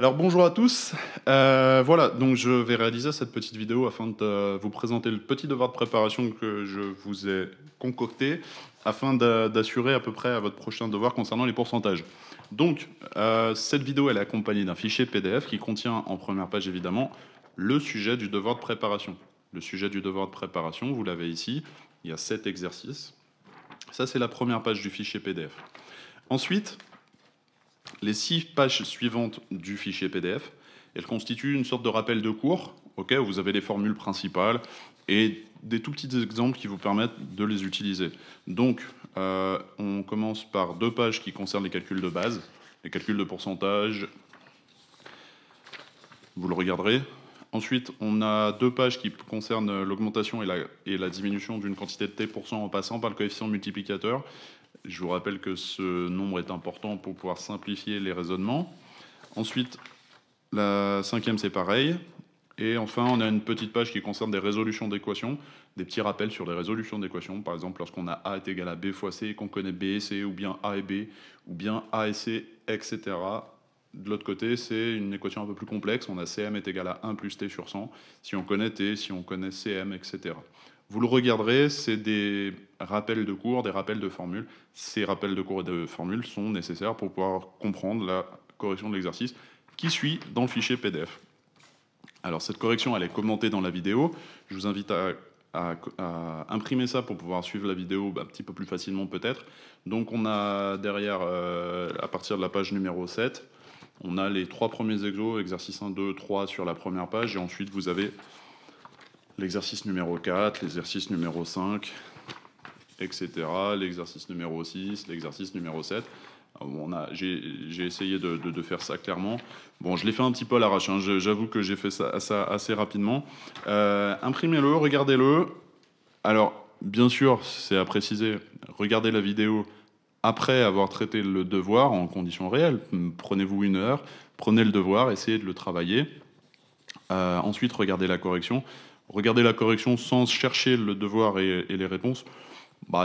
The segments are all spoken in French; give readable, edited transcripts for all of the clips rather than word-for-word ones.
Alors bonjour à tous. Voilà, donc je vais réaliser cette petite vidéo afin de vous présenter le petit devoir de préparation que je vous ai concocté afin d'assurer à peu près à votre prochain devoir concernant les pourcentages. Donc, cette vidéo elle est accompagnée d'un fichier PDF qui contient en première page évidemment le sujet du devoir de préparation. Le sujet du devoir de préparation, vous l'avez ici, il y a 7 exercices. Ça c'est la première page du fichier PDF. Ensuite, les 6 pages suivantes du fichier PDF, elles constituent une sorte de rappel de cours, où vous avez les formules principales et des tout petits exemples qui vous permettent de les utiliser. Donc, on commence par 2 pages qui concernent les calculs de base, les calculs de pourcentage, vous le regarderez. Ensuite, on a 2 pages qui concernent l'augmentation et la diminution d'une quantité de t% en passant par le coefficient multiplicateur. Je vous rappelle que ce nombre est important pour pouvoir simplifier les raisonnements. Ensuite, la 5e, c'est pareil. Et enfin, on a une petite page qui concerne des résolutions d'équations, des petits rappels sur les résolutions d'équations. Par exemple, lorsqu'on a A est égal à B fois C, qu'on connaît B et C, ou bien A et B, ou bien A et C, etc. De l'autre côté, c'est une équation un peu plus complexe. On a CM est égal à 1 plus T sur 100, si on connaît T, si on connaît CM, etc. Vous le regarderez, c'est des rappels de cours, des rappels de formules. Ces rappels de cours et de formules sont nécessaires pour pouvoir comprendre la correction de l'exercice qui suit dans le fichier PDF. Alors cette correction, elle est commentée dans la vidéo. Je vous invite à imprimer ça pour pouvoir suivre la vidéo un petit peu plus facilement peut-être. Donc on a derrière, à partir de la page numéro 7, on a les 3 premiers exos, exercice 1, 2, 3 sur la première page, et ensuite vous avez l'exercice numéro 4, l'exercice numéro 5, etc., l'exercice numéro 6, l'exercice numéro 7. J'ai essayé de faire ça clairement. Bon, je l'ai fait un petit peu à l'arrache, hein. J'avoue que j'ai fait ça assez rapidement. Imprimez-le, regardez-le. Alors, bien sûr, c'est à préciser, regardez la vidéo après avoir traité le devoir en conditions réelles. Prenez-vous 1 heure, prenez le devoir, essayez de le travailler. Ensuite, regardez la correction. Regardez la correction sans chercher le devoir et les réponses.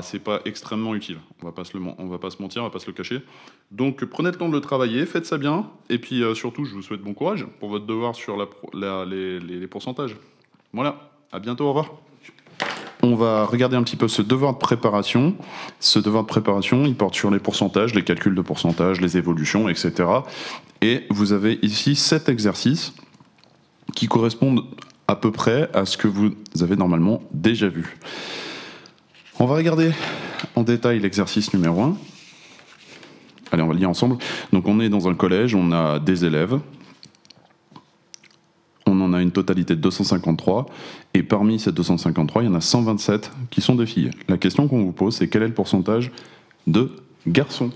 C'est pas extrêmement utile. On va pas se mentir, on va pas se le cacher. Donc prenez le temps de le travailler, faites ça bien, et puis surtout, je vous souhaite bon courage pour votre devoir sur les pourcentages. Voilà, à bientôt, au revoir. On va regarder un petit peu ce devoir de préparation. Ce devoir de préparation, il porte sur les pourcentages, les calculs de pourcentage, les évolutions, etc. Et vous avez ici 7 exercices qui correspondent à peu près à ce que vous avez normalement déjà vu. On va regarder en détail l'exercice numéro 1. Allez, on va le lire ensemble. Donc on est dans un collège, on a des élèves. On en a une totalité de 253. Et parmi ces 253, il y en a 127 qui sont des filles. La question qu'on vous pose, c'est quel est le pourcentage de garçons ?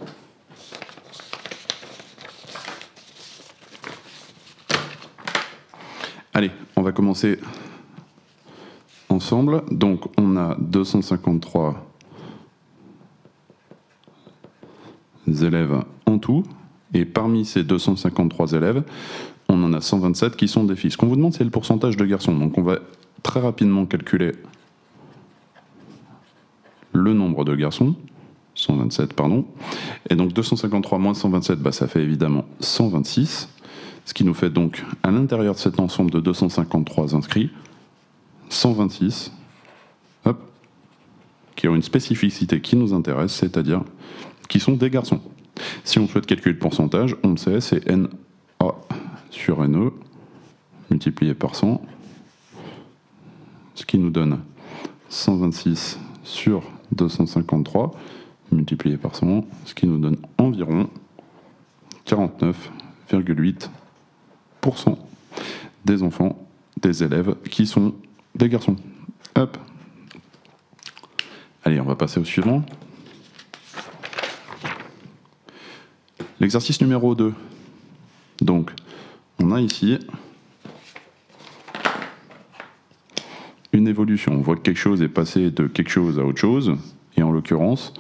Allez, on va commencer ensemble. Donc on a 253 élèves en tout, et parmi ces 253 élèves, on en a 127 qui sont des filles. Ce qu'on vous demande, c'est le pourcentage de garçons. Donc on va très rapidement calculer le nombre de garçons, 127 pardon, et donc 253 moins 127, ça fait évidemment 126, ce qui nous fait donc, à l'intérieur de cet ensemble de 253 inscrits, 126, qui ont une spécificité qui nous intéresse, c'est-à-dire qui sont des garçons. Si on souhaite calculer le pourcentage, on le sait, c'est NA sur NE multiplié par 100, ce qui nous donne 126 sur 253 multiplié par 100, ce qui nous donne environ 49,8% des enfants, des élèves qui sont des garçons. Hop. Allez, on va passer au suivant. L'exercice numéro 2. Donc, on a ici une évolution. On voit que quelque chose est passé de quelque chose à autre chose. Et en l'occurrence,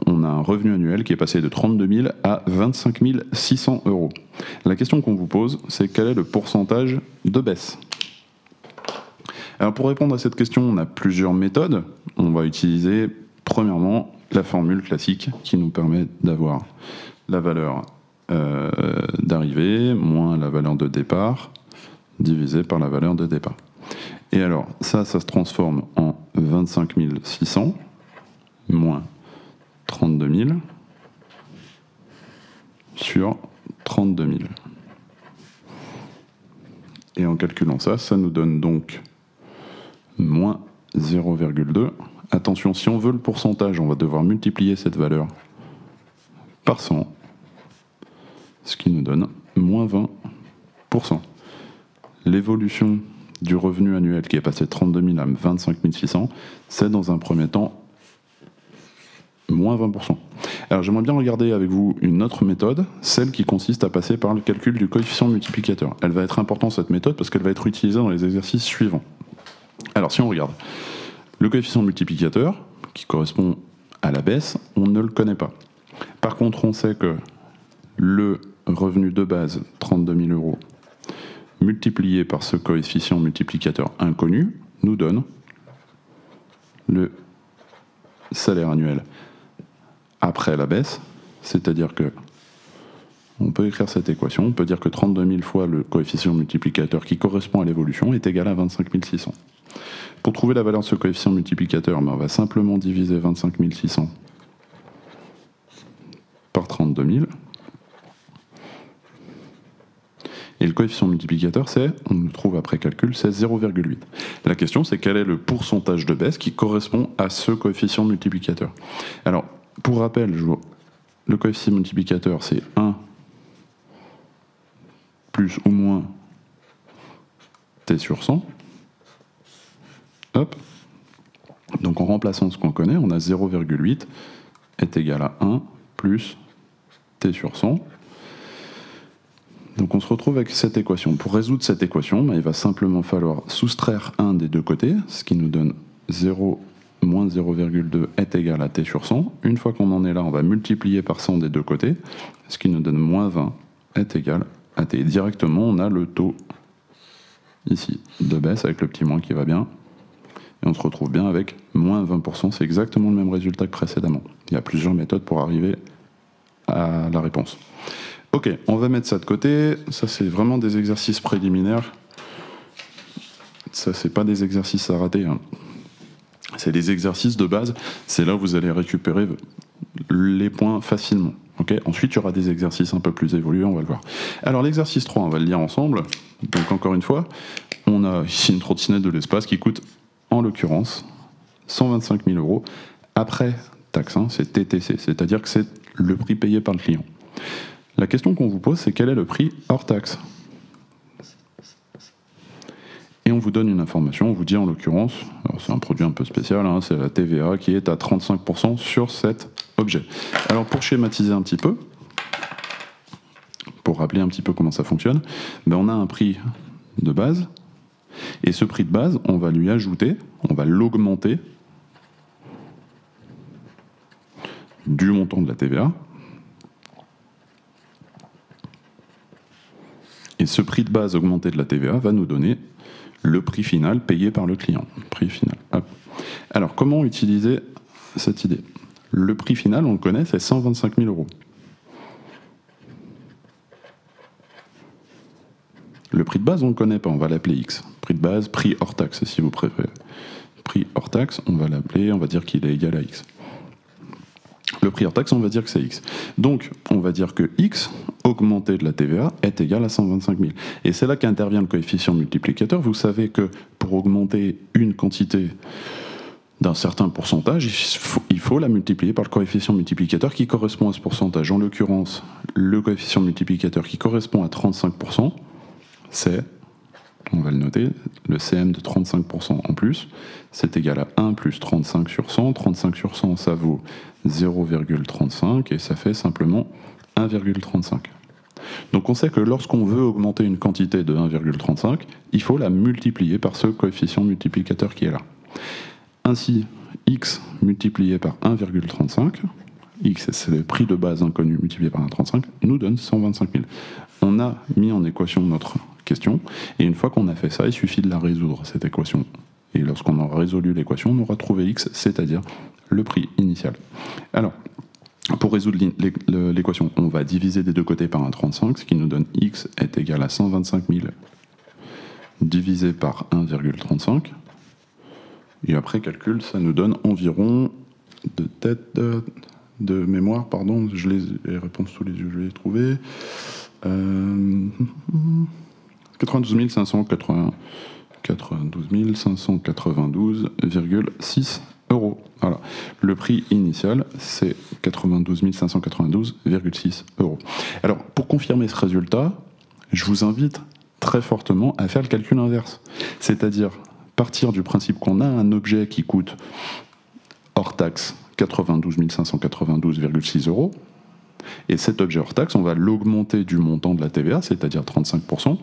on a un revenu annuel qui est passé de 32 000 à 25 600 euros. La question qu'on vous pose, c'est quel est le pourcentage de baisse ? Alors pour répondre à cette question, on a plusieurs méthodes. On va utiliser premièrement la formule classique qui nous permet d'avoir la valeur d'arrivée moins la valeur de départ divisé par la valeur de départ. Et alors, ça se transforme en 25 600 moins 32 000 sur 32 000. Et en calculant ça, ça nous donne donc moins 0,2. Attention, si on veut le pourcentage, on va devoir multiplier cette valeur par 100, ce qui nous donne moins 20%. L'évolution du revenu annuel qui est passé de 32 000 à 25 600, c'est dans un premier temps moins 20%. Alors j'aimerais bien regarder avec vous une autre méthode, celle qui consiste à passer par le calcul du coefficient multiplicateur. Elle va être importante cette méthode parce qu'elle va être utilisée dans les exercices suivants. Alors si on regarde, le coefficient multiplicateur, qui correspond à la baisse, on ne le connaît pas. Par contre, on sait que le revenu de base, 32 000 euros, multiplié par ce coefficient multiplicateur inconnu, nous donne le salaire annuel après la baisse, c'est-à-dire que on peut écrire cette équation, on peut dire que 32 000 fois le coefficient multiplicateur qui correspond à l'évolution est égal à 25 600. Pour trouver la valeur de ce coefficient multiplicateur, on va simplement diviser 25 600 par 32 000. Et le coefficient multiplicateur, on le trouve après calcul, c'est 0,8. La question, c'est quel est le pourcentage de baisse qui correspond à ce coefficient multiplicateur. Alors, pour rappel, le coefficient multiplicateur, c'est 1 plus ou moins t sur 100. Hop. Donc en remplaçant ce qu'on connaît, on a 0,8 est égal à 1 plus t sur 100. Donc on se retrouve avec cette équation. Pour résoudre cette équation, il va simplement falloir soustraire 1 des deux côtés, ce qui nous donne 0 moins 0,2 est égal à t sur 100. Une fois qu'on en est là, on va multiplier par 100 des deux côtés, ce qui nous donne moins 20 est égal à t. Directement, on a le taux ici de baisse avec le petit moins qui va bien. Et on se retrouve bien avec moins 20%. C'est exactement le même résultat que précédemment. Il y a plusieurs méthodes pour arriver à la réponse. Ok, on va mettre ça de côté. Ça, c'est vraiment des exercices préliminaires. Ça, c'est pas des exercices à rater, hein. C'est des exercices de base. C'est là où vous allez récupérer les points facilement. Okay, ensuite, il y aura des exercices un peu plus évolués, on va le voir. Alors, l'exercice 3, on va le lire ensemble. Donc, encore une fois, on a ici une trottinette de l'espace qui coûte, en l'occurrence, 125 000 euros après taxe. Hein, c'est TTC, c'est-à-dire que c'est le prix payé par le client. La question qu'on vous pose, c'est quel est le prix hors taxe ? Et on vous donne une information, on vous dit en l'occurrence, c'est un produit un peu spécial, hein, c'est la TVA qui est à 35% sur cet objet. Alors pour schématiser un petit peu, pour rappeler un petit peu comment ça fonctionne, on a un prix de base, et ce prix de base, on va lui ajouter, on va l'augmenter du montant de la TVA. Et ce prix de base augmenté de la TVA va nous donner le prix final payé par le client. Prix final. Hop. Alors, comment utiliser cette idée ? Le prix final, on le connaît, c'est 125 000 euros. Le prix de base, on ne le connaît pas, on va l'appeler X. Prix de base, prix hors taxe, si vous préférez. Prix hors taxe, on va l'appeler, on va dire qu'il est égal à X. Le prix hors taxe, on va dire que c'est X. Donc, on va dire que X, augmenté de la TVA, est égal à 125 000. Et c'est là qu'intervient le coefficient multiplicateur. Vous savez que pour augmenter une quantité d'un certain pourcentage, il faut la multiplier par le coefficient multiplicateur qui correspond à ce pourcentage. En l'occurrence, le coefficient multiplicateur qui correspond à 35%, c'est, on va le noter, le CM de 35% en plus, c'est égal à 1 plus 35 sur 100. 35 sur 100, ça vaut 0,35 et ça fait simplement 1,35. Donc on sait que lorsqu'on veut augmenter une quantité de 1,35, il faut la multiplier par ce coefficient multiplicateur qui est là. Ainsi, X multiplié par 1,35, X c'est le prix de base inconnu multiplié par 1,35, nous donne 125 000. On a mis en équation notre question, et une fois qu'on a fait ça, il suffit de la résoudre, cette équation. Et lorsqu'on aura résolu l'équation, on aura trouvé X, c'est-à-dire le prix initial. Alors, Pour résoudre l'équation, on va diviser des deux côtés par 1,35, ce qui nous donne x est égal à 125 000 divisé par 1,35. Et après calcul, ça nous donne environ, de mémoire, pardon, les réponses sous les yeux, je vais les trouver. 92 592,6 €. Voilà. Le prix initial, c'est 92 592,6 €. Alors, pour confirmer ce résultat, je vous invite très fortement à faire le calcul inverse. C'est-à-dire partir du principe qu'on a un objet qui coûte hors taxe 92 592,6 €. Et cet objet hors taxe, on va l'augmenter du montant de la TVA, c'est-à-dire 35%.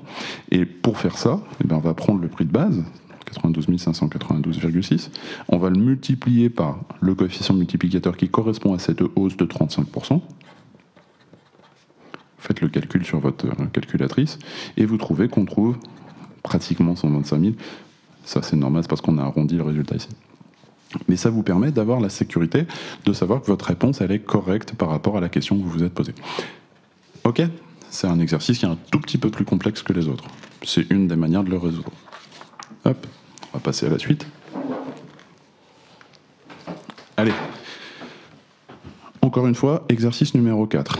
Et pour faire ça, on va prendre le prix de base, 92 592,6. On va le multiplier par le coefficient multiplicateur qui correspond à cette hausse de 35%. Faites le calcul sur votre calculatrice et vous trouvez qu'on trouve pratiquement 125 000. Ça, c'est normal, c'est parce qu'on a arrondi le résultat ici. Mais ça vous permet d'avoir la sécurité de savoir que votre réponse elle est correcte par rapport à la question que vous vous êtes posée. Ok ? C'est un exercice qui est un tout petit peu plus complexe que les autres. C'est une des manières de le résoudre. Hop, on va passer à la suite. Allez. Encore une fois, exercice numéro 4.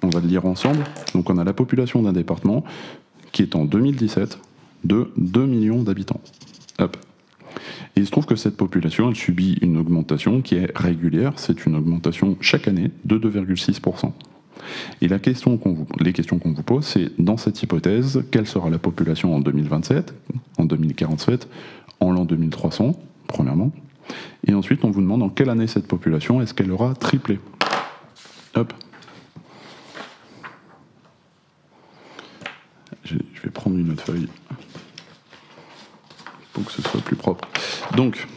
On va le lire ensemble. Donc on a la population d'un département qui est en 2017 de 2 millions d'habitants. Hop. Et il se trouve que cette population, elle subit une augmentation qui est régulière, c'est une augmentation chaque année de 2,6%. Et les questions qu'on vous pose, c'est dans cette hypothèse, quelle sera la population en 2027, en 2047, en l'an 2300, premièrement, et ensuite on vous demande en quelle année cette population est-ce qu'elle aura triplé. Hop. Je vais prendre une autre feuille pour que ce soit plus propre. Donc,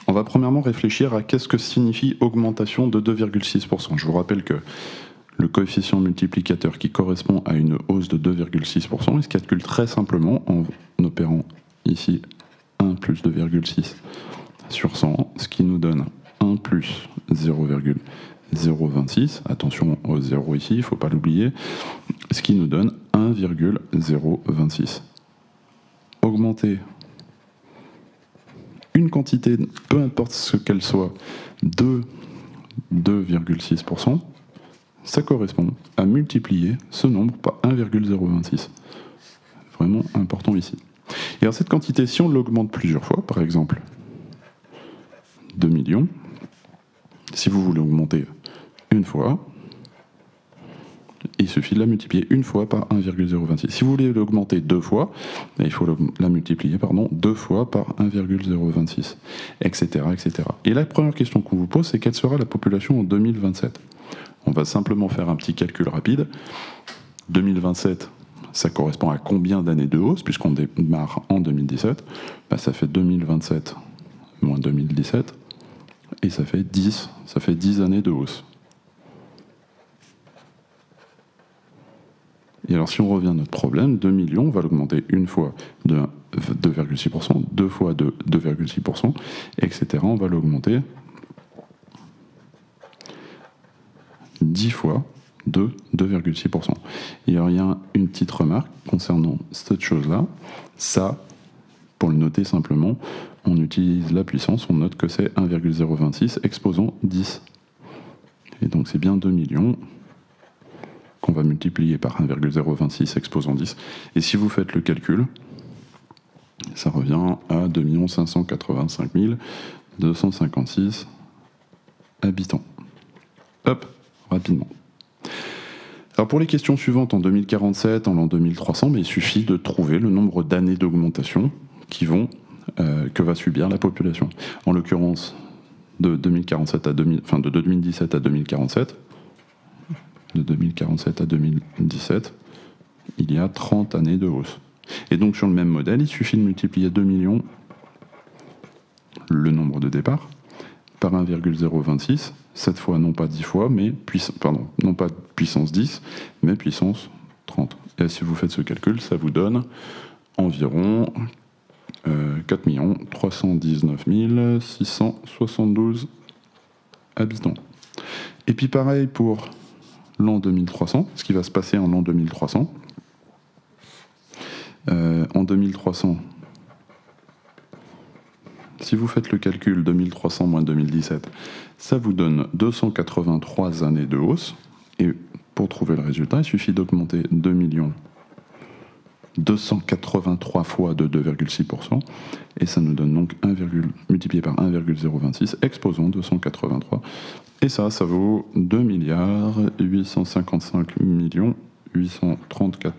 on va premièrement réfléchir à qu'est-ce que signifie augmentation de 2,6%. Je vous rappelle que le coefficient multiplicateur qui correspond à une hausse de 2,6%, il se calcule très simplement en opérant ici 1 plus 2,6 sur 100, ce qui nous donne 1 plus 0,026. Attention au 0 ici, il ne faut pas l'oublier. Ce qui nous donne 1,026. Augmenter une quantité, peu importe ce qu'elle soit, de 2,6%, ça correspond à multiplier ce nombre par 1,026. Vraiment important ici. Et alors cette quantité, si on l'augmente plusieurs fois, par exemple 2 millions, si vous voulez augmenter une fois, il suffit de la multiplier une fois par 1,026. Si vous voulez l'augmenter deux fois, il faut la multiplier deux fois par 1,026, etc., etc. Et la première question qu'on vous pose, c'est quelle sera la population en 2027 ? On va simplement faire un petit calcul rapide. 2027, ça correspond à combien d'années de hausse, puisqu'on démarre en 2017 ? Ça fait 2027 moins 2017, et ça fait 10 années de hausse. Et alors si on revient à notre problème, 2 millions, on va l'augmenter une fois de 2,6%, deux fois de 2,6%, etc. On va l'augmenter 10 fois de 2,6%. Et alors il y a une petite remarque concernant cette chose-là. Ça, pour le noter simplement, on utilise la puissance, on note que c'est 1,026 exposant 10. Et donc c'est bien 2 millions qu'on va multiplier par 1,026 exposant 10. Et si vous faites le calcul, ça revient à 2 585 256 habitants. Hop, rapidement. Alors pour les questions suivantes, en 2047, en l'an 2300, il suffit de trouver le nombre d'années d'augmentation que va subir la population. En l'occurrence, de 2017 à 2047, de 2047 à 2017, il y a 30 années de hausse. Et donc sur le même modèle, il suffit de multiplier 2 millions, le nombre de départ, par 1,026, cette fois non pas 10 fois, non pas puissance 10, mais puissance 30. Et si vous faites ce calcul, ça vous donne environ 4 319 672 habitants. Et puis pareil pour l'an 2300, ce qui va se passer en l'an 2300. En 2300, si vous faites le calcul 2300 moins 2017, ça vous donne 283 années de hausse. Et pour trouver le résultat, il suffit d'augmenter 2 283 fois de 2,6%. Et ça nous donne donc multiplié par 1,026, exposant 283. Et ça vaut 2 855 834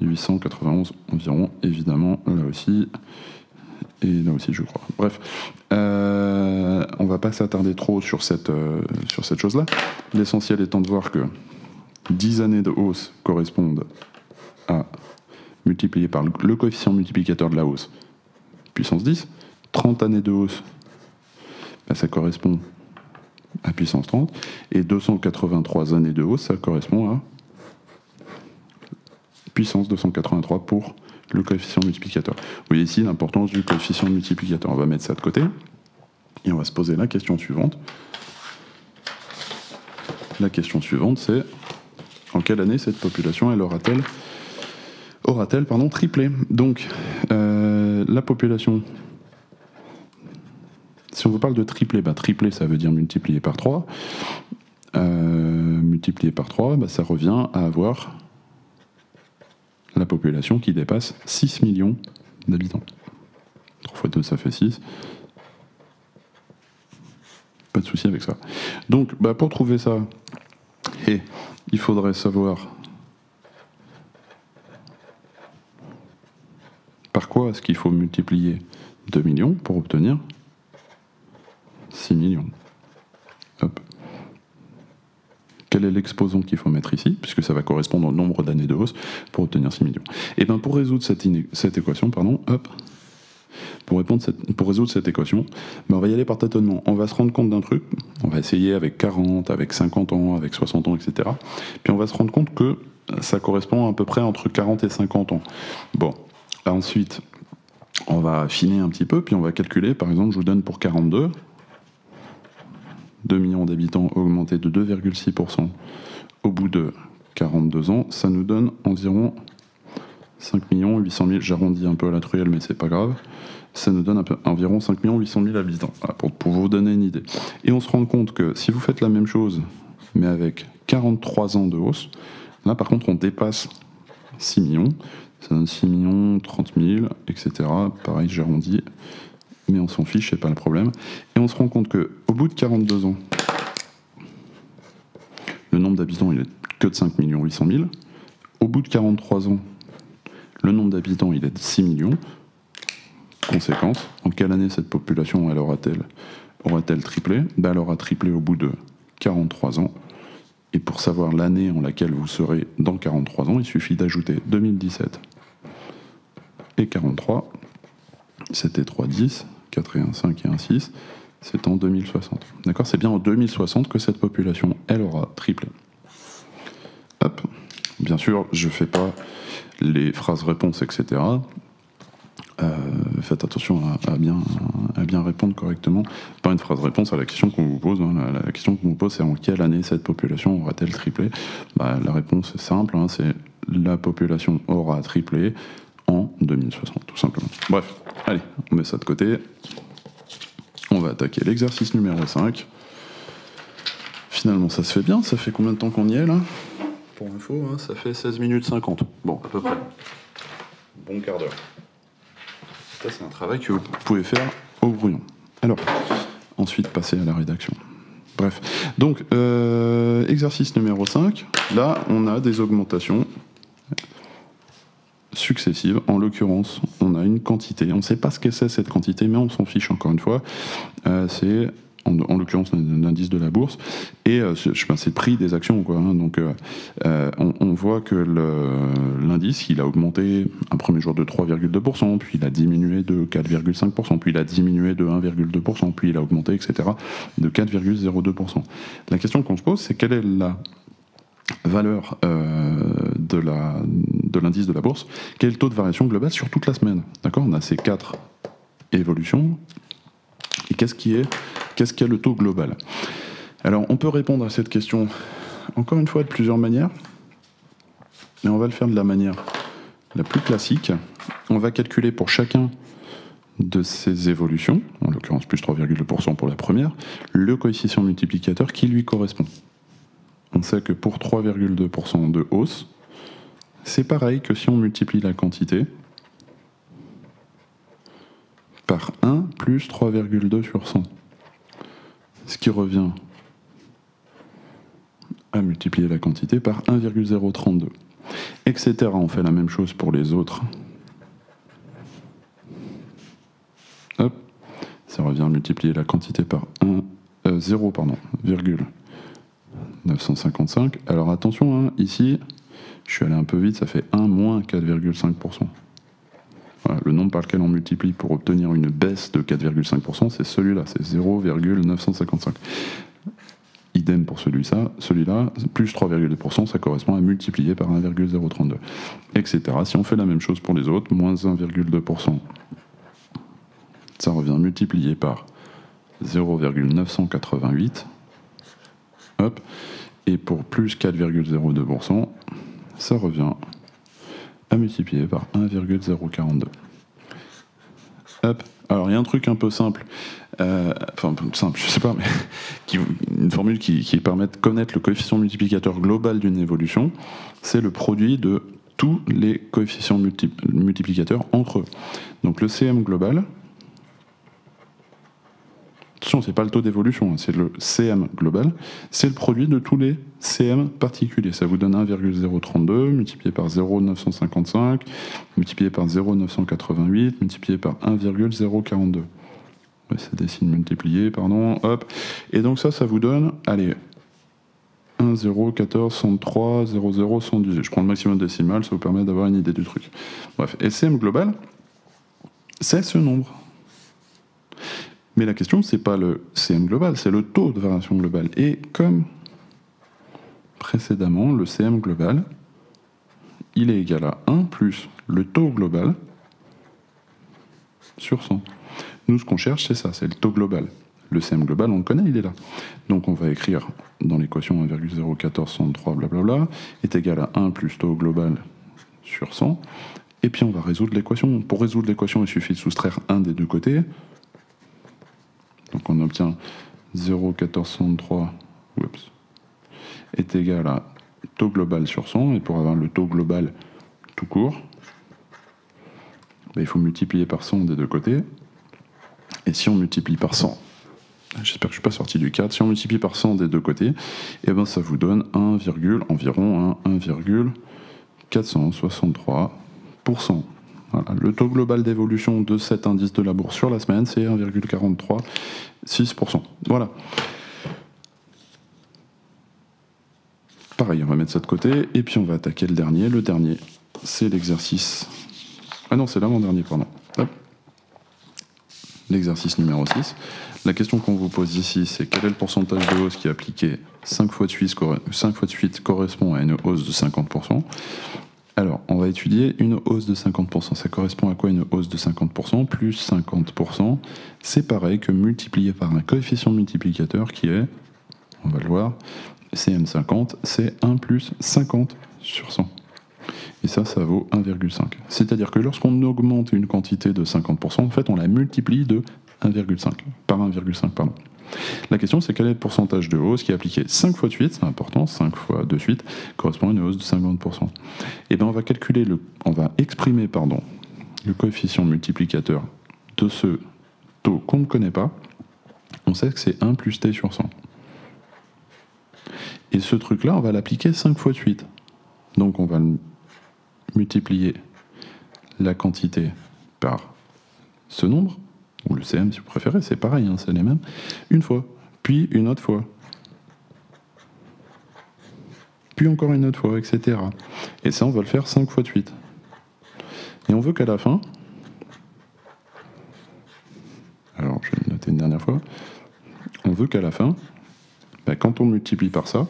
891 environ, évidemment, là aussi, et là aussi je crois. Bref, on va pas s'attarder trop sur cette chose-là. L'essentiel étant de voir que 10 années de hausse correspondent à multiplier par le coefficient multiplicateur de la hausse, puissance 10. 30 années de hausse, ça correspond à puissance 30. Et 283 années de hausse, ça correspond à puissance 283 pour le coefficient multiplicateur. Vous voyez ici l'importance du coefficient multiplicateur. On va mettre ça de côté et on va se poser la question suivante. La question suivante, c'est en quelle année cette population elle aura-t-elle triplé. Donc la population, si on vous parle de triplé, triplé ça veut dire multiplié par 3. Multiplié par 3, ça revient à avoir la population qui dépasse 6 millions d'habitants. 3 fois 2, ça fait 6. Pas de souci avec ça. Donc, pour trouver ça, il faudrait savoir par quoi est-ce qu'il faut multiplier 2 millions pour obtenir 6 millions. Hop. Quel est l'exposant qu'il faut mettre ici, puisque ça va correspondre au nombre d'années de hausse pour obtenir 6 millions. Et bien pour résoudre cette équation, pour résoudre cette équation, on va y aller par tâtonnement. On va se rendre compte d'un truc, on va essayer avec 40, avec 50 ans, avec 60 ans, etc. Puis on va se rendre compte que ça correspond à peu près entre 40 et 50 ans. Bon, ensuite, on va affiner un petit peu, puis on va calculer, par exemple, je vous donne pour 42, 2 millions d'habitants augmentés de 2,6% au bout de 42 ans, ça nous donne environ 5 800 000, j'arrondis un peu à la truelle, mais c'est pas grave, ça nous donne environ 5 800 000 habitants, voilà, pour vous donner une idée. Et on se rend compte que si vous faites la même chose, mais avec 43 ans de hausse, là par contre on dépasse 6 millions, ça donne 6 millions, 30 000, etc. Pareil, j'arrondis, mais on s'en fiche, c'est pas le problème. Et on se rend compte qu'au bout de 42 ans, le nombre d'habitants il est que de 5 800 000. Au bout de 43 ans, le nombre d'habitants il est de 6 millions. Conséquence, en quelle année cette population aura-t-elle triplé ? Elle aura triplé au bout de 43 ans. Et pour savoir l'année en laquelle vous serez dans 43 ans, il suffit d'ajouter 2017 et 43. C'était 3, 10, 4 et 1, 5 et 1, 6. C'est en 2060. D'accord ? C'est bien en 2060 que cette population, elle aura triplé. Hop. Bien sûr, je ne fais pas les phrases-réponses, etc. Faites attention à bien répondre correctement. Pas une phrase-réponse à la question qu'on vous pose. La question qu'on vous pose, c'est en quelle année cette population aura-t-elle triplé ? La réponse est simple, c'est la population aura triplé en 2060, tout simplement. Bref, allez, on met ça de côté. On va attaquer l'exercice numéro 5. Finalement, ça se fait bien. Ça fait combien de temps qu'on y est, là ? Pour info, ça fait 16 minutes 50. Bon, à peu près. Bon quart d'heure. Ça, c'est un travail que vous pouvez faire au brouillon. Alors, ensuite, passer à la rédaction. Bref. Donc, exercice numéro 5. Là, on a des augmentations successives. En l'occurrence, on a une quantité. On ne sait pas ce que c'est cette quantité, mais on s'en fiche encore une fois. C'est en l'occurrence l'indice de la bourse, et c'est le prix des actions, quoi. Donc on voit que l'indice, il a augmenté un premier jour de 3,2%, puis il a diminué de 4,5%, puis il a diminué de 1,2%, puis il a augmenté, etc., de 4,02%. La question qu'on se pose, c'est quelle est la valeur de de l'indice de la bourse, quel est le taux de variation global sur toute la semaine. D'accord ? On a ces 4 évolutions. Et qu'est-ce qui est le taux global ? Alors, on peut répondre à cette question, encore une fois, de plusieurs manières. Mais on va le faire de la manière la plus classique. On va calculer pour chacun de ces évolutions, en l'occurrence plus 3,2% pour la première, le coefficient multiplicateur qui lui correspond. On sait que pour 3,2% de hausse, c'est pareil que si on multiplie la quantité par 1 plus 3,2 sur 100. Ce qui revient à multiplier la quantité par 1,032. Etc. On fait la même chose pour les autres. Hop. Ça revient à multiplier la quantité par 0,955. Alors attention, hein, ici, je suis allé un peu vite, ça fait 1 moins 4,5%. Voilà, le nombre par lequel on multiplie pour obtenir une baisse de 4,5%, c'est celui-là, c'est 0,955. Idem pour celui-là, plus 3,2%, ça correspond à multiplier par 1,032, etc. Si on fait la même chose pour les autres, moins 1,2%, ça revient multiplié par 0,988. Hop. Et pour plus 4,02%, ça revient à multiplier par 1,042. Hop. Alors il y a un truc un peu simple, simple, je sais pas, mais une formule qui permet de connaître le coefficient multiplicateur global d'une évolution, c'est le produit de tous les coefficients multiplicateurs entre eux. Donc le CM global, attention, c'est pas le taux d'évolution, c'est le CM global, c'est le produit de tous les CM particuliers. Ça vous donne 1,032 multiplié par 0,955, multiplié par 0,988, multiplié par 1,042. Ouais, c'est des signes multipliés, pardon, hop. Et donc ça vous donne, allez, 1, 0, 14, 103, 0, 0, 118. Je prends le maximum décimal, ça vous permet d'avoir une idée du truc. Bref, et CM global, c'est ce nombre. Mais la question, c'est pas le CM global, c'est le taux de variation globale. Et comme précédemment, le CM global, il est égal à 1 plus le taux global sur 100. Nous, ce qu'on cherche, c'est ça, c'est le taux global. Le CM global, on le connaît, il est là. Donc on va écrire dans l'équation 1,01463, blablabla, est égal à 1 plus taux global sur 100. Et puis on va résoudre l'équation. Pour résoudre l'équation, il suffit de soustraire un des deux côtés. Donc on obtient 0,1463 est égal à taux global sur 100. Et pour avoir le taux global tout court, il faut multiplier par 100 des deux côtés. Et si on multiplie par 100, j'espère que je ne suis pas sorti du cadre, si on multiplie par 100 des deux côtés, et ben ça vous donne environ 1,463%. Voilà. Le taux global d'évolution de cet indice de la bourse sur la semaine, c'est 1,436%. Voilà. Pareil, on va mettre ça de côté, et puis on va attaquer le dernier. Le dernier, c'est l'exercice... Ah non, c'est l'avant-dernier, pardon. Hop. L'exercice numéro 6. La question qu'on vous pose ici, c'est quel est le pourcentage de hausse qui est appliqué 5 fois de suite correspond à une hausse de 50%. Alors, on va étudier une hausse de 50%. Ça correspond à quoi une hausse de 50% ? Plus 50%, c'est pareil que multiplié par un coefficient multiplicateur qui est, on va le voir, CM50, c'est 1 plus 50 sur 100. Et ça vaut 1,5. C'est-à-dire que lorsqu'on augmente une quantité de 50%, en fait, on la multiplie de 1,5, par 1,5, pardon. La question, c'est quel est le pourcentage de hausse qui est appliqué 5 fois de suite, c'est important, 5 fois de suite, correspond à une hausse de 50%. Et bien, on va exprimer le coefficient multiplicateur de ce taux qu'on ne connaît pas. On sait que c'est 1 plus t sur 100. Et ce truc-là, on va l'appliquer 5 fois de suite. Donc, on va multiplier la quantité par ce nombre, ou le CM si vous préférez, c'est pareil, hein, c'est les mêmes, une fois, puis une autre fois, puis encore une autre fois, etc. Et ça, on va le faire 5 fois de suite. Et on veut qu'à la fin, alors je vais le noter une dernière fois, on veut qu'à la fin, quand on multiplie par ça,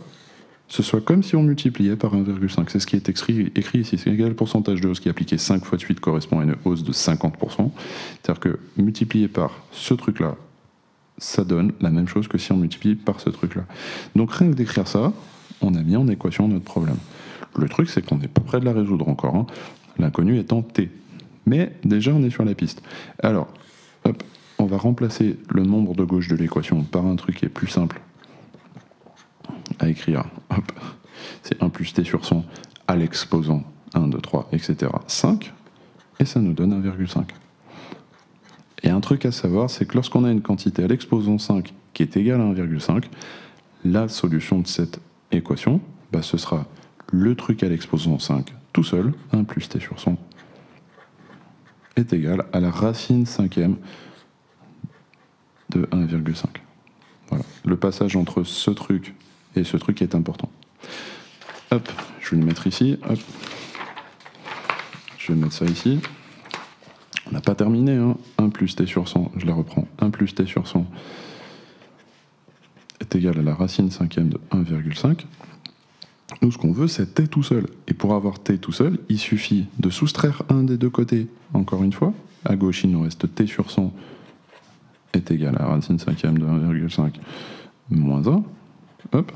ce soit comme si on multipliait par 1,5. C'est ce qui est écrit ici. C'est égal pourcentage de hausse qui est appliqué 5 fois de suite correspond à une hausse de 50%. C'est-à-dire que multiplié par ce truc-là, ça donne la même chose que si on multiplie par ce truc-là. Donc rien que d'écrire ça, on a mis en équation notre problème. Le truc, c'est qu'on n'est pas près de la résoudre encore. Hein. L'inconnu étant t. Mais déjà, on est sur la piste. Alors, hop, on va remplacer le nombre de gauche de l'équation par un truc qui est plus simple à écrire. Hop, c'est 1 plus t sur 100 à l'exposant 1, 2, 3, etc. 5. Et ça nous donne 1,5. Et un truc à savoir, c'est que lorsqu'on a une quantité à l'exposant 5 qui est égale à 1,5, la solution de cette équation, bah, ce sera le truc à l'exposant 5 tout seul, 1 plus t sur 100, est égal à la racine cinquième de 1,5. Voilà. Le passage entre ce truc et ce truc est important. Hop, je vais le mettre ici. Hop. Je vais mettre ça ici. On n'a pas terminé. Hein. 1 plus t sur 100, je la reprends. 1 plus t sur 100 est égal à la racine cinquième de 1,5. Nous, ce qu'on veut, c'est t tout seul. Et pour avoir t tout seul, il suffit de soustraire un des deux côtés, encore une fois. À gauche, il nous reste t sur 100 est égal à la racine cinquième de 1,5 moins 1. Hop.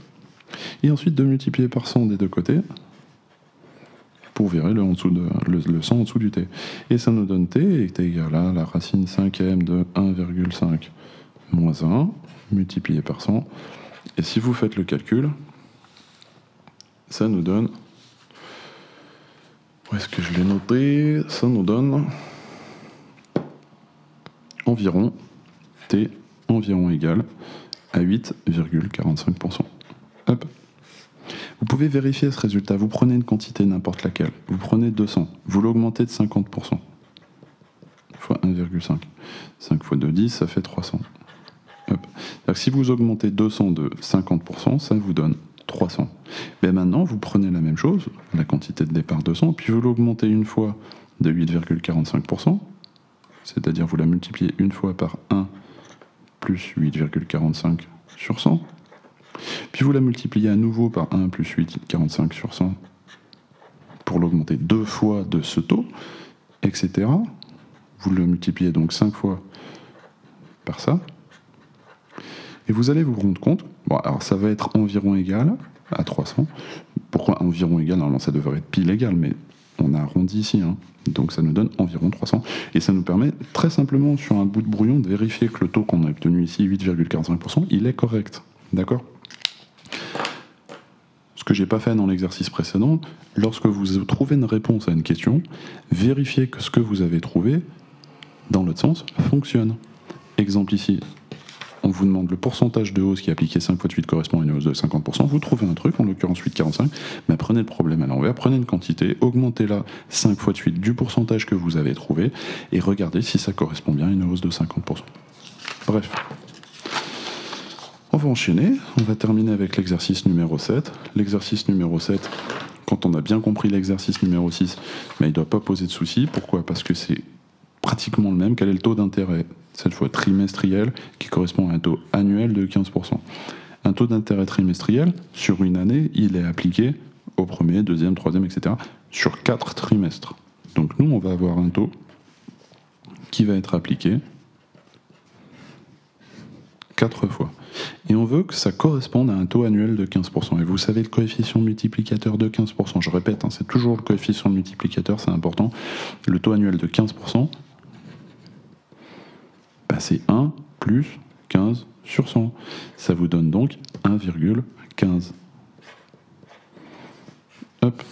Et ensuite de multiplier par 100 des deux côtés pour virer le 100 en dessous du t. Et ça nous donne t est égal à la racine cinquième de 1,5 moins 1 multiplié par 100. Et si vous faites le calcul, ça nous donne... Où est-ce que je l'ai noté? Ça nous donne environ t environ égal à 8,45%. Hop. Vous pouvez vérifier ce résultat. Vous prenez une quantité n'importe laquelle. Vous prenez 200. Vous l'augmentez de 50%. Fois 1,5. 5 fois 2, 10, ça fait 300. Hop. Donc, si vous augmentez 200 de 50%, ça vous donne 300. Mais maintenant, vous prenez la même chose, la quantité de départ 200, puis vous l'augmentez une fois de 8,45%, c'est-à-dire vous la multipliez une fois par 1 plus 8,45 sur 100, puis vous la multipliez à nouveau par 1 plus 8,45 sur 100 pour l'augmenter 2 fois de ce taux, etc. Vous le multipliez donc 5 fois par ça, et vous allez vous rendre compte, bon, alors ça va être environ égal à 300. Pourquoi environ égal? Normalement ça devrait être pile égal, mais on a arrondi ici, hein. Donc ça nous donne environ 300. Et ça nous permet très simplement sur un bout de brouillon de vérifier que le taux qu'on a obtenu ici, 8,45%, il est correct. D'accord? Ce que j'ai pas fait dans l'exercice précédent, lorsque vous trouvez une réponse à une question, vérifiez que ce que vous avez trouvé, dans l'autre sens, fonctionne. Exemple ici, on vous demande le pourcentage de hausse qui est appliqué 5 fois de suite correspond à une hausse de 50%. Vous trouvez un truc, en l'occurrence 8,45, mais prenez le problème à l'envers, prenez une quantité, augmentez-la 5 fois de suite du pourcentage que vous avez trouvé, et regardez si ça correspond bien à une hausse de 50%. Bref. On va enchaîner, on va terminer avec l'exercice numéro 7. L'exercice numéro 7, quand on a bien compris l'exercice numéro 6, mais il ne doit pas poser de soucis. Pourquoi? Parce que c'est pratiquement le même. Quel est le taux d'intérêt, cette fois trimestriel, qui correspond à un taux annuel de 15%. Un taux d'intérêt trimestriel, sur une année, il est appliqué au premier, deuxième, troisième, etc., sur 4 trimestres. Donc nous, on va avoir un taux qui va être appliqué 4 fois. Et on veut que ça corresponde à un taux annuel de 15%. Et vous savez, le coefficient multiplicateur de 15%, je répète, hein, c'est toujours le coefficient multiplicateur, c'est important. Le taux annuel de 15%, bah, c'est 1 plus 15 sur 100. Ça vous donne donc 1,15. Hop.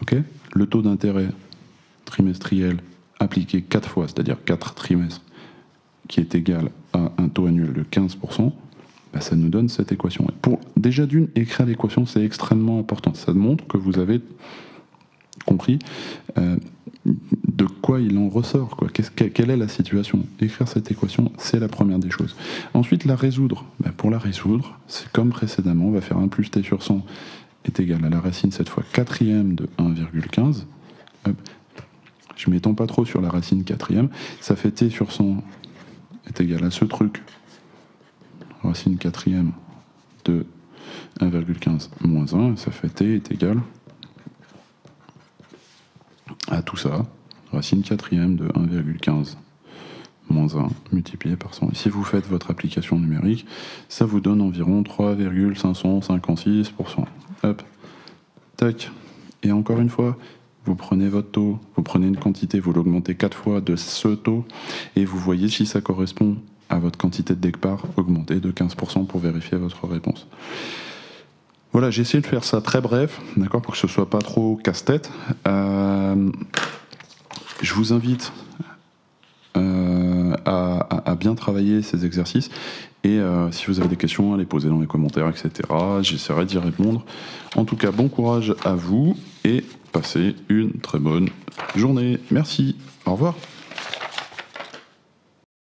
Ok. Le taux d'intérêt trimestriel appliqué 4 fois, c'est-à-dire 4 trimestres, qui est égal à un taux annuel de 15%, bah ça nous donne cette équation. Pour déjà d'une, écrire l'équation, c'est extrêmement important. Ça montre que vous avez compris de quoi il en ressort, quoi. Quelle est la situation. Écrire cette équation, c'est la première des choses. Ensuite, la résoudre. Bah pour la résoudre, c'est comme précédemment, on va faire 1 plus t sur 100 est égal à la racine, cette fois quatrième de 1,15. Je ne m'étends pas trop sur la racine quatrième. Ça fait t sur 100 est égal à ce truc, racine quatrième de 1,15 moins 1, ça fait t est égal à tout ça, racine quatrième de 1,15 moins 1 multiplié par 100. Et si vous faites votre application numérique, ça vous donne environ 3,556%. Hop, tac. Et encore une fois, vous prenez votre taux, vous prenez une quantité, vous l'augmentez 4 fois de ce taux, et vous voyez si ça correspond à votre quantité de départ augmentée de 15% pour vérifier votre réponse. Voilà, j'ai essayé de faire ça très bref, d'accord, pour que ce soit pas trop casse-tête. Je vous invite à bien travailler ces exercices, et si vous avez des questions, à les poser dans les commentaires, etc. J'essaierai d'y répondre. En tout cas, bon courage à vous, et passez une très bonne journée. Merci, au revoir.